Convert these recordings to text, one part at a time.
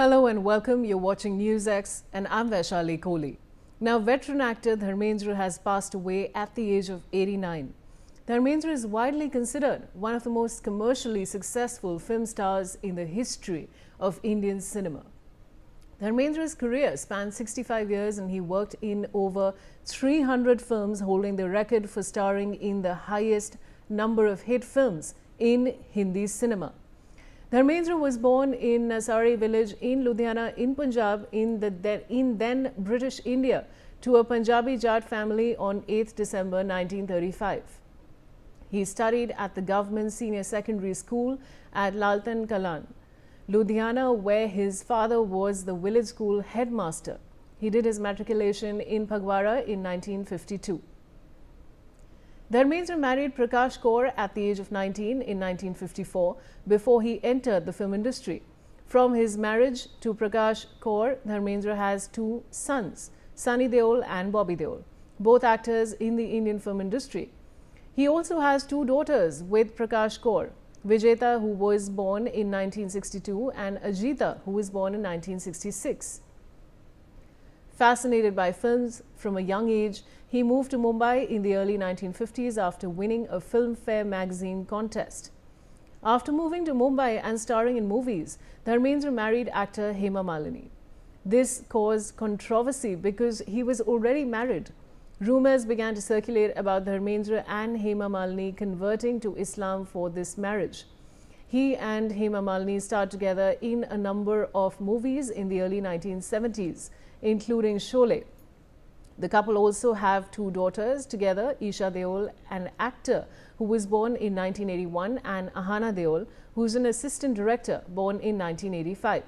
Hello and welcome. You're watching NewsX and I'm Vaishali Kohli. Now, veteran actor Dharmendra has passed away at the age of 89. Dharmendra is widely considered one of the most commercially successful film stars in the history of Indian cinema. Dharmendra's career spanned 65 years and he worked in over 300 films, holding the record for starring in the highest number of hit films in Hindi cinema. Dharmendra was born in Nasari village in Ludhiana in Punjab in then British India to a Punjabi Jat family on 8th December 1935. He studied at the government senior secondary school at Laltan Kalan, Ludhiana, where his father was the village school headmaster. He did his matriculation in Phagwara in 1952. Dharmendra married Prakash Kaur at the age of 19 in 1954 before he entered the film industry. From his marriage to Prakash Kaur, Dharmendra has two sons, Sunny Deol and Bobby Deol, both actors in the Indian film industry. He also has two daughters with Prakash Kaur, Vijeta, who was born in 1962, and Ajita, who was born in 1966. Fascinated by films from a young age, he moved to Mumbai in the early 1950s after winning a Filmfare magazine contest. After moving to Mumbai and starring in movies, Dharmendra married actor Hema Malini. This caused controversy because he was already married. Rumors began to circulate about Dharmendra and Hema Malini converting to Islam for this marriage. He and Hema Malini starred together in a number of movies in the early 1970s, including Sholay. The couple also have two daughters together, Isha Deol, an actor who was born in 1981, and Ahana Deol, who is an assistant director born in 1985.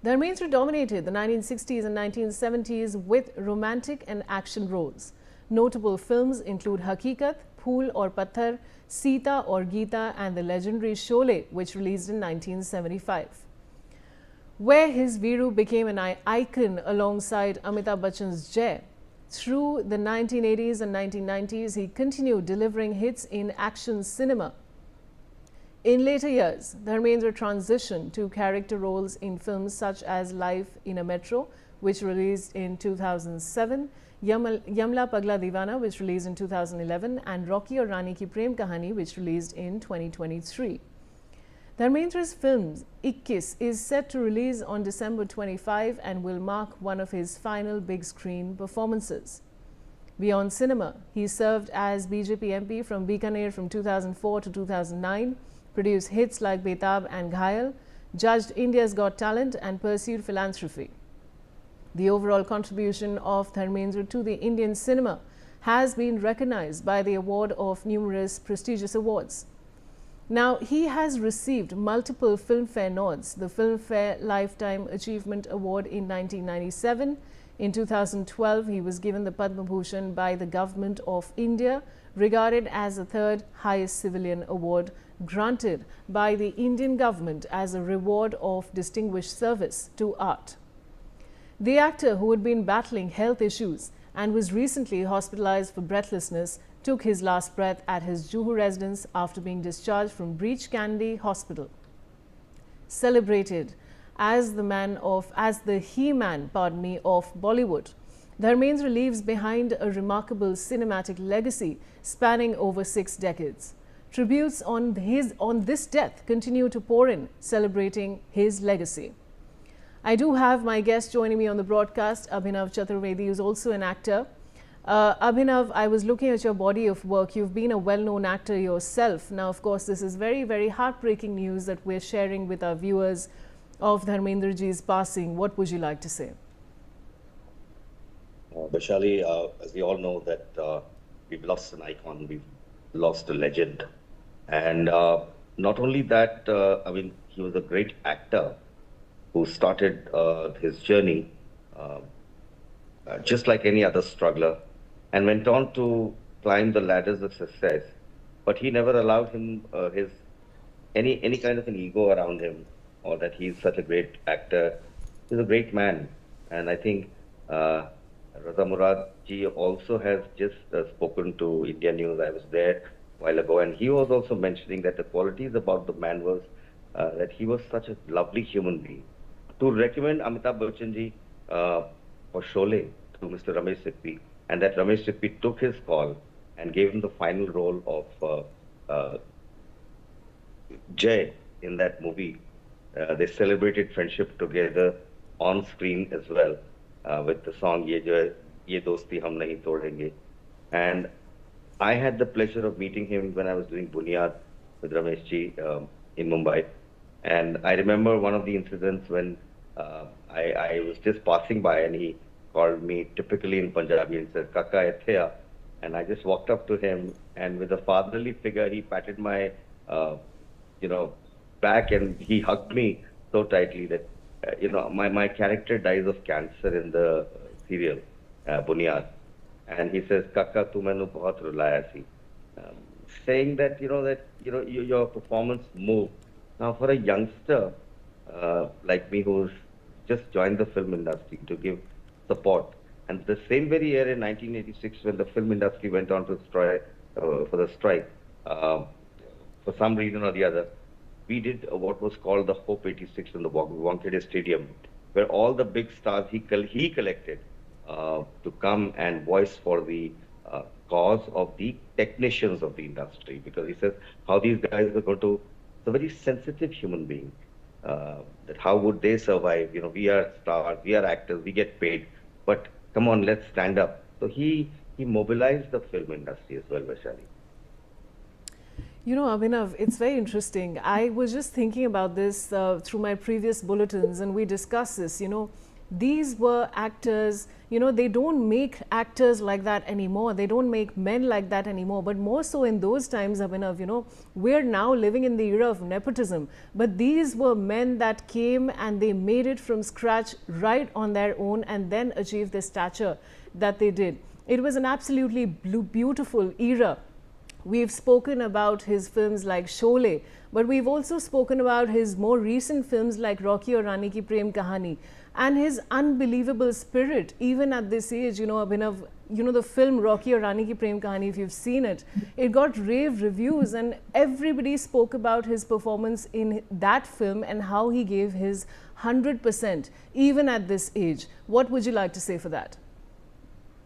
Dharmendra dominated the 1960s and 1970s with romantic and action roles. Notable films include Hakikat, Phool aur Patthar, Sita aur Geeta, and the legendary Sholay, which released in 1975. Where his Viru became an icon alongside Amitabh Bachchan's Jai. Through the 1980s and 1990s, he continued delivering hits in action cinema. In later years, Dharmendra transitioned to character roles in films such as Life in a Metro, which released in 2007, Yamla Pagla Divana, which released in 2011, and Rocky aur Rani Ki Prem Kahani, which released in 2023. Dharmendra's film 21 is set to release on December 25 and will mark one of his final big screen performances. Beyond cinema, he served as BJP MP from Bikaner from 2004 to 2009, produced hits like Betab and Ghayal, judged India's Got Talent, and pursued philanthropy. The overall contribution of Dharmendra to the Indian cinema has been recognized by the award of numerous prestigious awards. Now, he has received multiple Filmfare nods, the Filmfare Lifetime Achievement Award in 1997. In 2012, he was given the Padma Bhushan by the Government of India, regarded as the third highest civilian award granted by the Indian government as a reward of distinguished service to art. The actor, who had been battling health issues and was recently hospitalized for breathlessness, took his last breath at his Juhu residence after being discharged from Breach Candy Hospital. Celebrated as the He-Man, of Bollywood, Dharmendra leaves behind a remarkable cinematic legacy spanning over 6 decades. Tributes on this death continue to pour in, celebrating his legacy. I do have my guest joining me on the broadcast, Abhinav Chaturvedi, who is also an actor. Abhinav, I was looking at your body of work. You've been a well-known actor yourself. Now, of course, this is very, very heartbreaking news that we're sharing with our viewers of Dharmendra ji's passing. What would you like to say? Vaishali, as we all know that we've lost an icon, we've lost a legend. And not only that, I mean, he was a great actor who started his journey just like any other struggler and went on to climb the ladders of success. But he never allowed him any kind of an ego around him, or that he's such a great actor. He's a great man. And I think Raza Murad ji also has just spoken to India News. I was there a while ago, and he was also mentioning that the qualities about the man was that he was such a lovely human being. To recommend Amitabh Bachchan ji for Sholay to Mr. Ramesh Sippy, and that Ramesh Sippy took his call and gave him the final role of Jay in that movie. They celebrated friendship together on screen as well with the song "Ye Jo Hai, Ye Dosti Hum Nahi Todenge." And I had the pleasure of meeting him when I was doing Bunyad with Ramesh ji in Mumbai. And I remember one of the incidents when I was just passing by and he called me typically in Punjabi and said, Kaka Ethea. And I just walked up to him and with a fatherly figure, he patted my, you know, back and he hugged me so tightly that, my character dies of cancer in the serial, Bunyad. And he says, Kaka, tu mainu bahut rulaya si. Um, Saying that, your performance moved. Now, for a youngster like me who's just joined the film industry to give support, and the same very year in 1986 when the film industry went on to strike, for the strike, uh, for some reason or the other, we did what was called the Hope 86 in the Wankhede Stadium, where all the big stars he collected to come and voice for the cause of the technicians of the industry, because he says how these guys are going to, it's a very sensitive human being, that how would they survive? We are stars, we are actors, we get paid, but come on, let's stand up. So he mobilized the film industry as well, Vaishali. You know, Abhinav, it's very interesting. I was just thinking about this through my previous bulletins, and we discussed this. These were actors, they don't make actors like that anymore. They don't make men like that anymore. But more so in those times, Abhinav, we're now living in the era of nepotism. But these were men that came and they made it from scratch right on their own and then achieved the stature that they did. It was an absolutely beautiful era. We've spoken about his films like Sholay, but we've also spoken about his more recent films like Rocky Aur Rani Ki Prem Kahani, and his unbelievable spirit even at this age. Abhinav, the film Rocky Aur Rani Ki Prem Kahani, if you've seen it, it got rave reviews and everybody spoke about his performance in that film and how he gave his 100% even at this age. What would you like to say for that?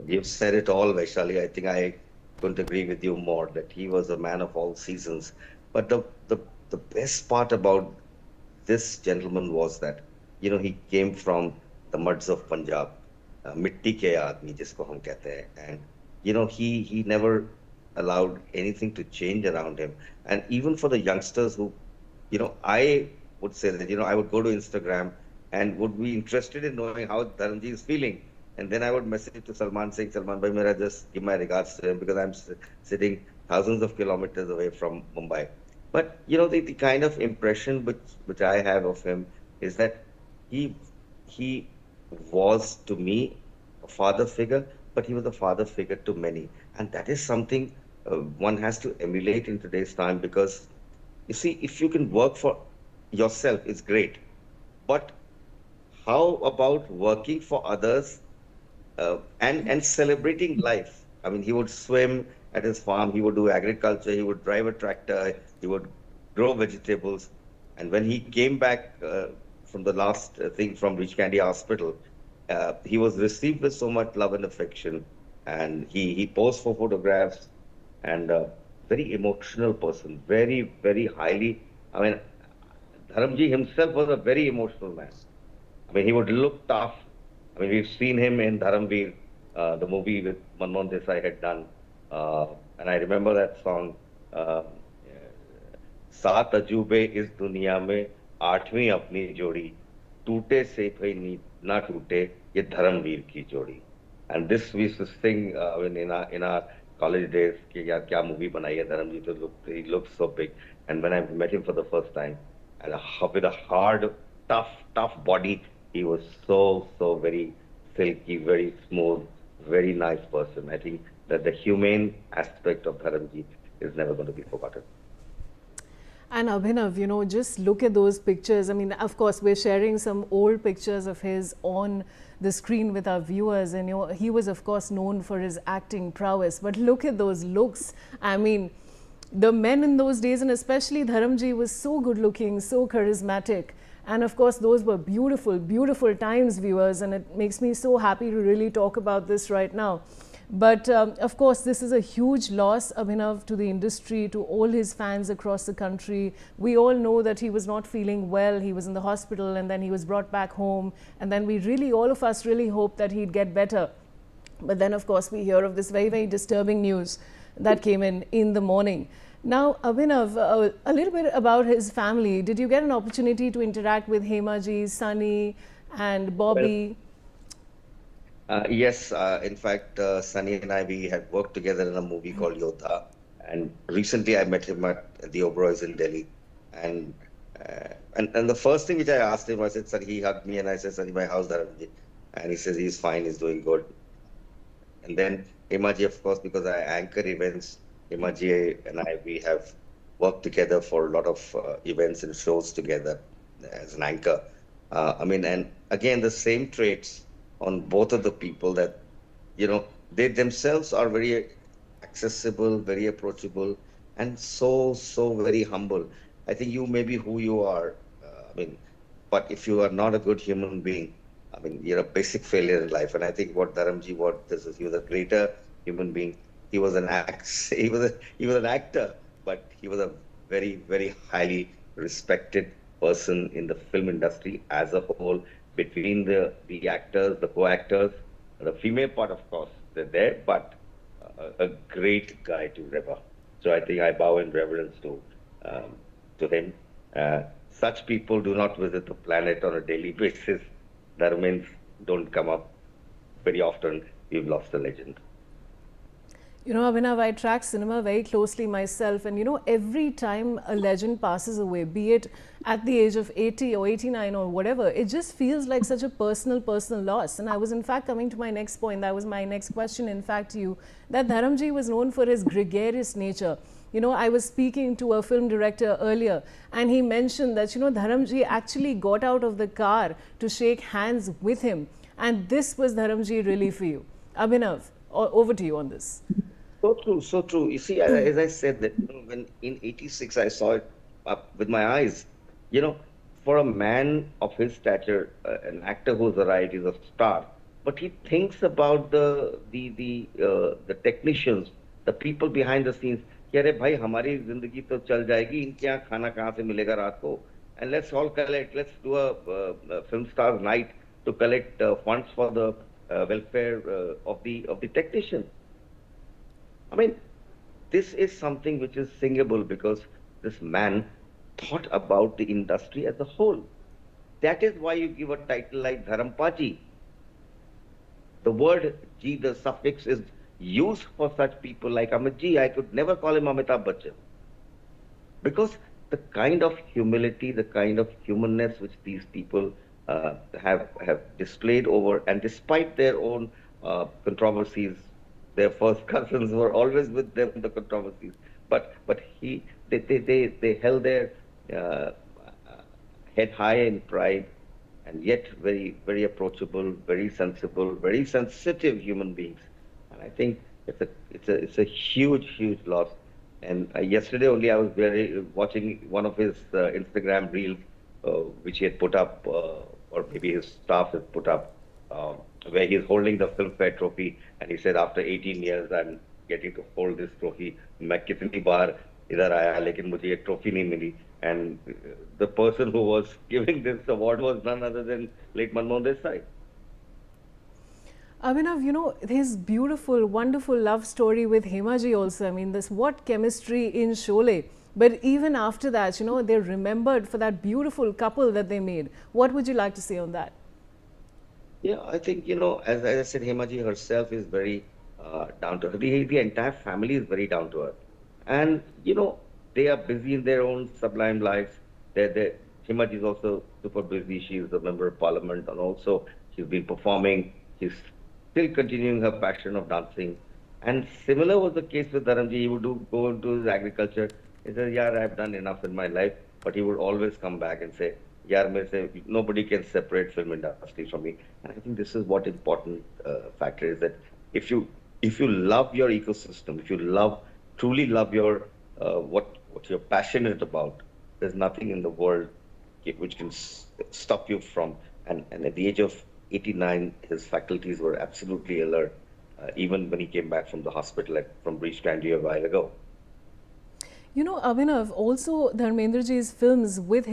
You've said it all, Vaishali. I think I couldn't agree with you more that he was a man of all seasons. But the best part about this gentleman was that, he came from the muds of Punjab, mitti ke aadmi jisko hum kehte hain, and he never allowed anything to change around him. And even for the youngsters who, I would say that, I would go to Instagram and would be interested in knowing how Dharamji is feeling. And then I would message to Salman saying, Salman bhai, mera just give my regards to him because I'm sitting thousands of kilometers away from Mumbai. But, the kind of impression which I have of him is that he was to me a father figure, but he was a father figure to many. And that is something one has to emulate in today's time, because you see, if you can work for yourself, it's great. But how about working for others and celebrating life? I mean, he would swim at his farm, he would do agriculture, he would drive a tractor, he would grow vegetables. And when he came back from the last thing from Rich Candy Hospital, he was received with so much love and affection. And he posed for photographs, and very emotional person, very, very highly. I mean, Dharamji himself was a very emotional man. I mean, he would look tough. I mean, we've seen him in Dharamveer, the movie with Manmohan Desai had done. And I remember that song, सात अजूबे इस दुनिया में आठवीं अपनी जोड़ी टूटे से कोई ना टूटे ये धर्मवीर की जोड़ी. And this we used to sing in our college days कि यार क्या movie बनाई है धर्मजी, तो he looks so big. And when I met him for the first time, and with a hard, tough body, he was so very silky, very smooth, very nice person. I think that the humane aspect of Dharamji is never going to be forgotten. And Abhinav, just look at those pictures. I mean, of course, we're sharing some old pictures of his on the screen with our viewers. And, he was, of course, known for his acting prowess. But look at those looks. I mean, the men in those days, and especially Dharamji, was so good looking, so charismatic. And of course, those were beautiful, beautiful times, viewers. And it makes me so happy to really talk about this right now. But of course, this is a huge loss, Abhinav, to the industry, to all his fans across the country. We all know that he was not feeling well. He was in the hospital and then he was brought back home. And then we really, all of us really hoped that he'd get better. But then, of course, we hear of this very, very disturbing news that came in the morning. Now, Abhinav, a little bit about his family. Did you get an opportunity to interact with Hemaji, Sunny, and Bobby? Well, yes, in fact, Sunny and I, we had worked together in a movie called Yodha. And recently I met him at the Oberoi's in Delhi. And, and the first thing which I asked him, I said, sir, he hugged me and I said, Sunny, how's Dharamji? And he says, he's fine, he's doing good. And then Hemaji, of course, because I anchor events, Hemaji and I, we have worked together for a lot of events and shows together as an anchor. I mean, and again, the same traits on both of the people that, you know, they themselves are very accessible, very approachable, and so very humble. I think you may be who you are. I mean, but if you are not a good human being, I mean, you're a basic failure in life. And I think what Dharamji was, this is, he was a greater human being. He was an he was an actor, but he was a very highly respected person in the film industry as a whole. Between the actors, the co-actors, the female part, of course, they're there, but a great guy to revere. So I think I bow in reverence to him. Such people do not visit the planet on a daily basis. Dharmendra don't come up very often. We've lost a legend. You know, Abhinav, I track cinema very closely myself, and you know, every time a legend passes away, be it at the age of 80 or 89 or whatever, it just feels like such a personal loss. And I was in fact coming to my next point, that was my next question in fact to you, that Dharamji was known for his gregarious nature. You know, I was speaking to a film director earlier and he mentioned that, you know, Dharamji actually got out of the car to shake hands with him. And this was Dharamji really for you. Abhinav, over to you on this. So true, so true. You see, as I said, that, you know, when in '86 I saw it up with my eyes, you know, for a man of his stature, an actor who's arrived, is a star, but he thinks about the technicians, the people behind the scenes. कि अरे भाई हमारी जिंदगी तो चल जाएगी, इनके यहाँ खाना कहाँ से मिलेगा रात को? And let's all collect. Let's do a film stars night to collect funds for the welfare of the technicians. I mean, this is something which is singable because this man thought about the industry as a whole. That is why you give a title like Dharampaji. The word Ji, the suffix, is used for such people like Amit Ji. I could never call him Amitabh Bachchan. Because the kind of humility, the kind of humanness which these people have displayed over, and despite their own controversies, their first cousins were always with them in the controversies. But they held their head high in pride, and yet very approachable, very sensible, very sensitive human beings. And I think it's a huge loss. And yesterday only I was watching one of his Instagram reels, which he had put up, or maybe his staff has put up, where he's holding the Filmfare trophy, and he said, after 18 years, I'm getting to hold this trophy. मैं कितनी बार इधर आया, लेकिन मुझे ये trophy नहीं मिली. And the person who was giving this award was none other than late Manmohan Desai. Abhinav, you know, his beautiful, wonderful love story with Hemaji also. I mean, this what chemistry in Sholay. But even after that, you know, they're remembered for that beautiful couple that they made. What would you like to say on that? Yeah, I think, you know, as I said, Hemaji herself is very down to earth. The entire family is very down to earth. And, you know, they are busy in their own sublime lives. Hemaji is also super busy. She is a member of parliament, and also she's been performing. She's still continuing her passion of dancing. And similar was the case with Dharamji. He would go into his agriculture. He said, yeah, I've done enough in my life. But he would always come back and say, yeah, nobody can separate film industry from me. And I think this is what important factor is, that if you love your ecosystem, if you truly love your what you're passionate about. There's nothing in the world which can stop you from. And at the age of 89, his faculties were absolutely alert, even when he came back from the hospital from breach candy a while ago. You know, Abhinav, also Dharmendra ji's films with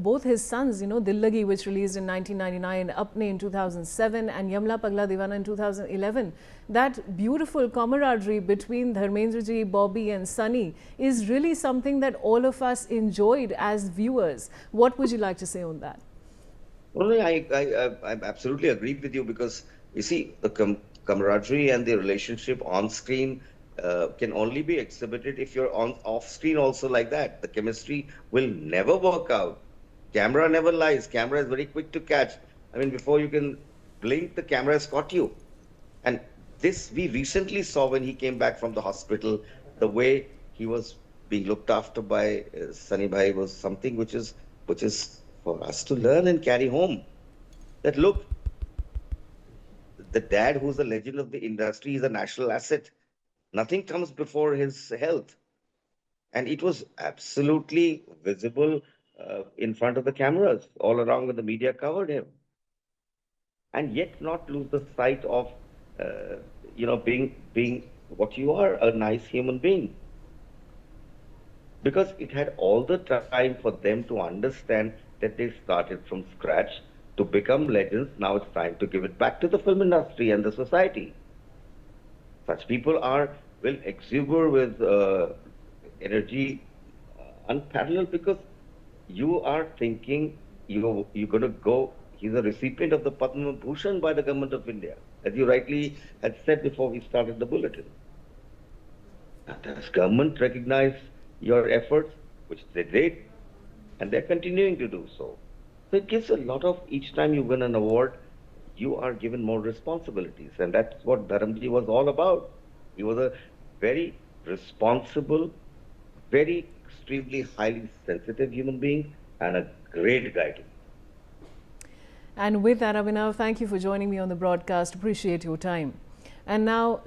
both his sons, you know, Dil Lagi, which released in 1999, Apne in 2007, and Yamla Pagla Divana in 2011. That beautiful camaraderie between Dharmendra ji, Bobby, and Sunny is really something that all of us enjoyed as viewers. What would you like to say on that? Well, I absolutely agree with you because you see, the camaraderie and the relationship on screen can only be exhibited if you're on off screen also like that. The chemistry will never work out. Camera never lies. Camera is very quick to catch. I mean, before you can blink, the camera has caught you. And this we recently saw when he came back from the hospital. The way he was being looked after by Sunny Bhai was something which is for us to learn and carry home. That look, the dad who's a legend of the industry is a national asset. Nothing comes before his health. And it was absolutely visible in front of the cameras all around when the media covered him. And yet not lose the sight of, uh, being what you are, a nice human being. Because it had all the time for them to understand that they started from scratch to become legends. Now it's time to give it back to the film industry and the society. Such people will exuberate with energy unparalleled because you are thinking you're going to go. He's a recipient of the Padma Bhushan by the government of India, as you rightly had said before we started the bulletin. And does government recognize your efforts, which they did, and they're continuing to do so. So it gives a lot of, each time you win an award, you are given more responsibilities. And that's what Dharamji was all about. He was a very responsible, very extremely highly sensitive human being and a great guy to me. And with that, Abhinav, thank you for joining me on the broadcast. Appreciate your time. And now